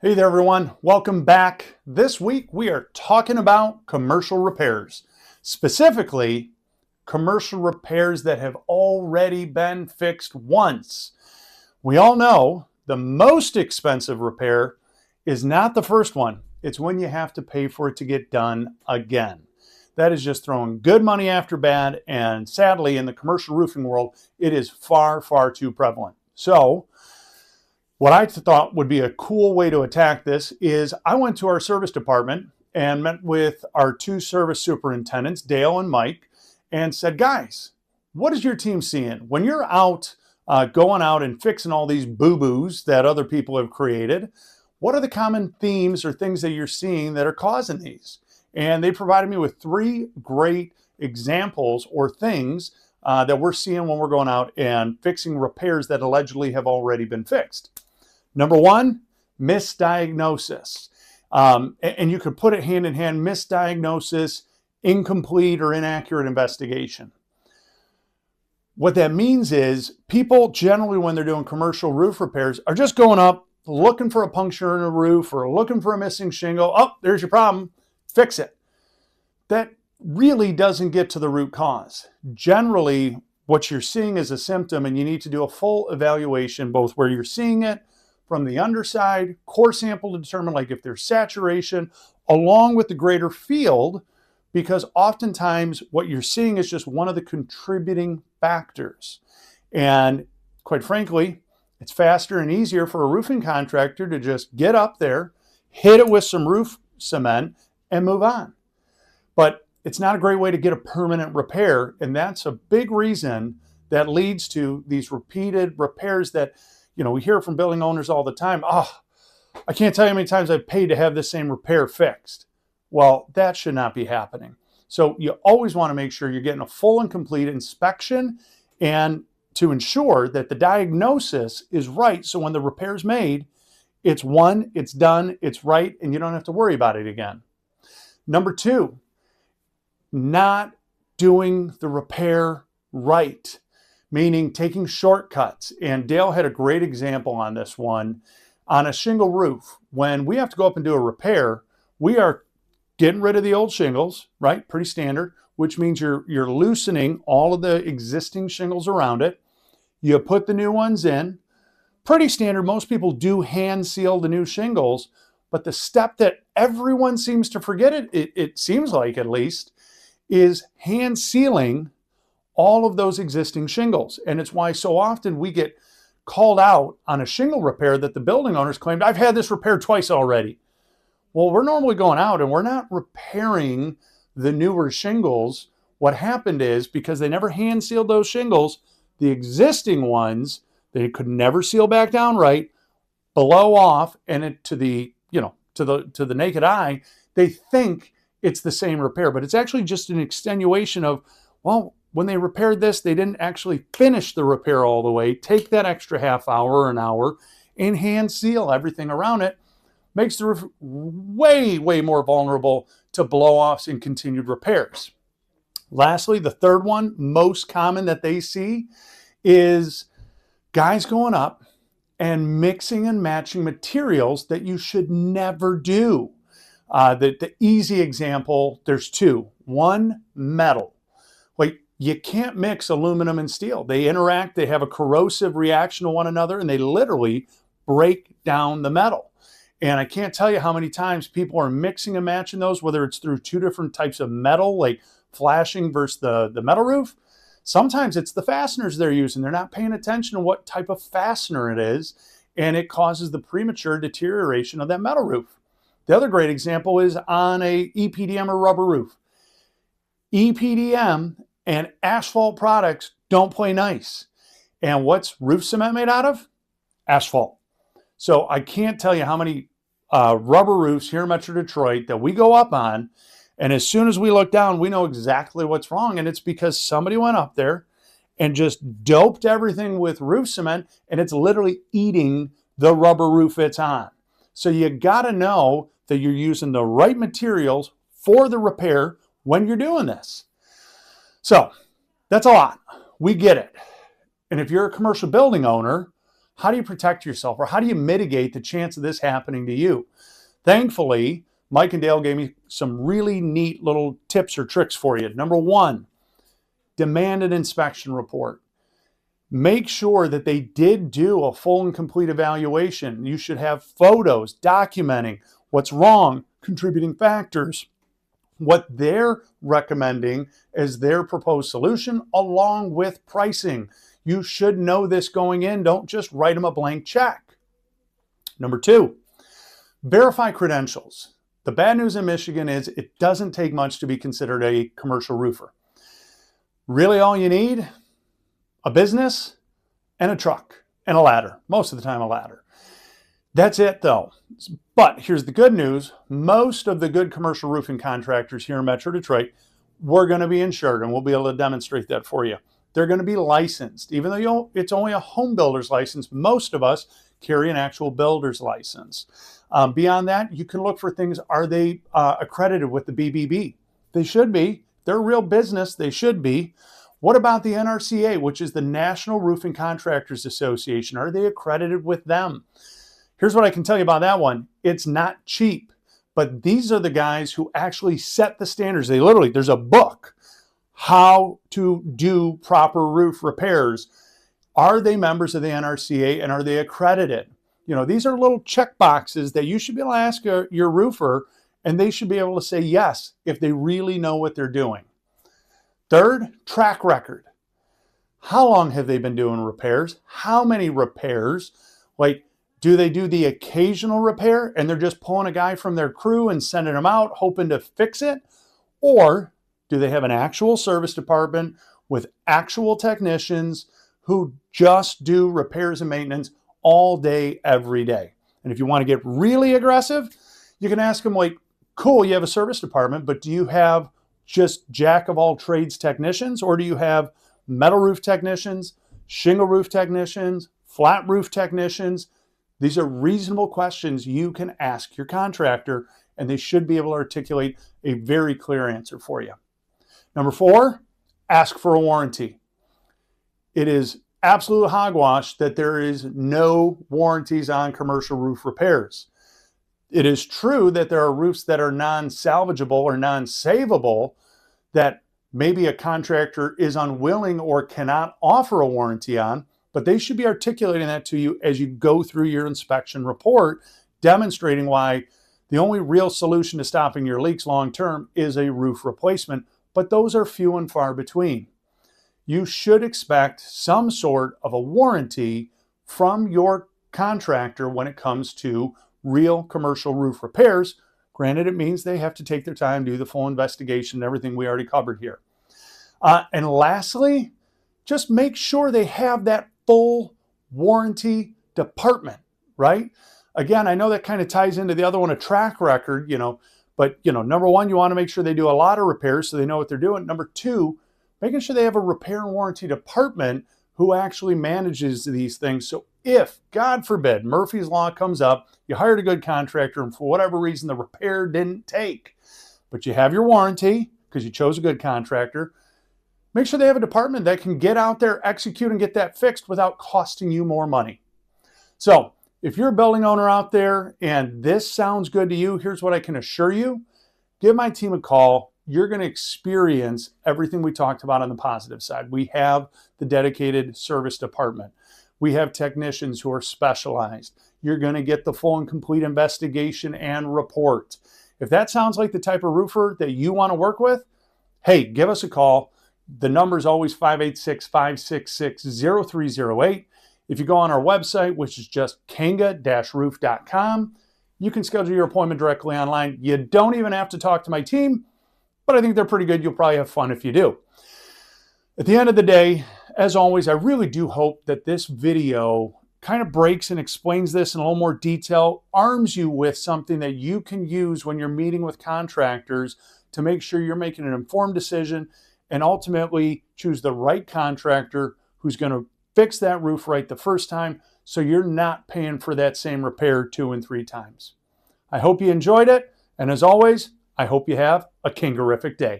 Hey there, everyone. Welcome back. This week we are talking about commercial repairs, specifically commercial repairs that have already been fixed once. We all know the most expensive repair is not the first one. It's when you have to pay for it to get done again. That is just throwing good money after bad, and sadly, in the commercial roofing world, it is far, far too prevalent. So, what I thought would be a cool way to attack this is I went to our service department and met with our two service superintendents, Dale and Mike, and said, guys, what is your team seeing? When you're out going out and fixing all these boo-boos that other people have created, what are the common themes or things that you're seeing that are causing these? And they provided me with three great examples or things that we're seeing when we're going out and fixing repairs that allegedly have already been fixed. Number one, misdiagnosis. And you could put it hand in hand, misdiagnosis, incomplete or inaccurate investigation. What that means is people generally, when they're doing commercial roof repairs, are just going up, looking for a puncture in a roof or looking for a missing shingle. Oh, there's your problem. Fix it. That really doesn't get to the root cause. Generally, what you're seeing is a symptom, and you need to do a full evaluation, both where you're seeing it from the underside, core sample to determine like if there's saturation, along with the greater field, because oftentimes what you're seeing is just one of the contributing factors. And quite frankly, it's faster and easier for a roofing contractor to just get up there, hit it with some roof cement, and move on. But it's not a great way to get a permanent repair, and that's a big reason that leads to these repeated repairs that we hear from building owners all the time. Oh, I can't tell you how many times I've paid to have this same repair fixed. Well, that should not be happening. So you always want to make sure you're getting a full and complete inspection and to ensure that the diagnosis is right. So when the repair is made, it's one, it's done, it's right, and you don't have to worry about it again. Number two, not doing the repair right. Meaning taking shortcuts. And Dale had a great example on this one. On a shingle roof, when we have to go up and do a repair, we are getting rid of the old shingles, right? Pretty standard, which means you're loosening all of the existing shingles around it. You put the new ones in. Pretty standard. Most people do hand seal the new shingles, but the step that everyone seems to forget, it seems like at least, is hand sealing all of those existing shingles. And it's why so often we get called out on a shingle repair that the building owners claimed, I've had this repaired twice already. Well, we're normally going out and we're not repairing the newer shingles. What happened is because they never hand sealed those shingles, the existing ones, they could never seal back down right, blow off, and to the naked eye, they think it's the same repair, but it's actually just an extenuation of, well, when they repaired this, they didn't actually finish the repair all the way, take that extra half hour or an hour, and hand seal everything around it. Makes the roof way, way more vulnerable to blow-offs and continued repairs. Lastly, the third one, most common that they see, is guys going up and mixing and matching materials that you should never do. The easy example, there's two. One, metal. You can't mix aluminum and steel. They interact, they have a corrosive reaction to one another, and they literally break down the metal. And I can't tell you how many times people are mixing and matching those, whether it's through two different types of metal, like flashing versus the metal roof. Sometimes it's the fasteners they're using. They're not paying attention to what type of fastener it is, and it causes the premature deterioration of that metal roof. The other great example is on a EPDM or rubber roof. EPDM and asphalt products don't play nice. And what's roof cement made out of? Asphalt. So I can't tell you how many rubber roofs here in Metro Detroit that we go up on, and as soon as we look down, we know exactly what's wrong, and it's because somebody went up there and just doped everything with roof cement, and it's literally eating the rubber roof it's on. So you got to know that you're using the right materials for the repair when you're doing this. So that's a lot. We get it. And if you're a commercial building owner, How do you protect yourself, or how do you mitigate the chance of this happening to you? Thankfully, Mike and Dale gave me some really neat little tips or tricks for you. Number one, demand an inspection report. Make sure that they did do a full and complete evaluation. You should have photos documenting what's wrong, contributing factors, what they're recommending as their proposed solution, along with pricing. You should know this going in. Don't just write them a blank check. Number two, verify credentials. The bad news in Michigan is it doesn't take much to be considered a commercial roofer. Really all you need, a business and a truck and a ladder. Most of the time a ladder. That's it though. But here's the good news. Most of the good commercial roofing contractors here in Metro Detroit, we're going to be insured, and we'll be able to demonstrate that for you. They're going to be licensed. Even though it's only a home builder's license, most of us carry an actual builder's license. Beyond that, you can look for things. Are they accredited with the BBB? They should be. They're a real business. They should be. What about the NRCA, which is the National Roofing Contractors Association? Are they accredited with them? Here's what I can tell you about that one. It's not cheap, but these are the guys who actually set the standards. There's a book, how to do proper roof repairs. Are they members of the NRCA, and are they accredited? You know, these are little check boxes that you should be able to ask your roofer, and they should be able to say yes if they really know what they're doing. Third, track record. How long have they been doing repairs? How many repairs? Like, do they do the occasional repair and they're just pulling a guy from their crew and sending him out hoping to fix it? Or do they have an actual service department with actual technicians who just do repairs and maintenance all day, every day? And if you want to get really aggressive, you can ask them, like, cool, you have a service department, but do you have just jack of all trades technicians, or do you have metal roof technicians, shingle roof technicians, flat roof technicians? These are reasonable questions you can ask your contractor, and they should be able to articulate a very clear answer for you. Number four, ask for a warranty. It is absolute hogwash that there is no warranties on commercial roof repairs. It is true that there are roofs that are non-salvageable or non-savable that maybe a contractor is unwilling or cannot offer a warranty on, but they should be articulating that to you as you go through your inspection report, demonstrating why the only real solution to stopping your leaks long-term is a roof replacement, but those are few and far between. You should expect some sort of a warranty from your contractor when it comes to real commercial roof repairs. Granted, it means they have to take their time, do the full investigation, everything we already covered here. And lastly, just make sure they have that full warranty department, right? Again, I know that kind of ties into the other one, a track record, but number one, you want to make sure they do a lot of repairs so they know what they're doing. Number two, making sure they have a repair and warranty department who actually manages these things. So if, God forbid, Murphy's Law comes up, you hired a good contractor and for whatever reason the repair didn't take, but you have your warranty because you chose a good contractor, make sure they have a department that can get out there, execute, and get that fixed without costing you more money. So if you're a building owner out there and this sounds good to you, here's what I can assure you. Give my team a call. You're going to experience everything we talked about on the positive side. We have the dedicated service department. We have technicians who are specialized. You're going to get the full and complete investigation and report. If that sounds like the type of roofer that you want to work with, hey, give us a call. The number is always 586-566-0308. If you go on our website, which is just kanga-roof.com, you can schedule your appointment directly online. You don't even have to talk to my team, but I think they're pretty good. You'll probably have fun if you do. At the end of the day, as always, I really do hope that this video kind of breaks and explains this in a little more detail, arms you with something that you can use when you're meeting with contractors to make sure you're making an informed decision and ultimately choose the right contractor who's going to fix that roof right the first time so you're not paying for that same repair 2 and 3 times. I hope you enjoyed it, and as always, I hope you have a Kangerific day.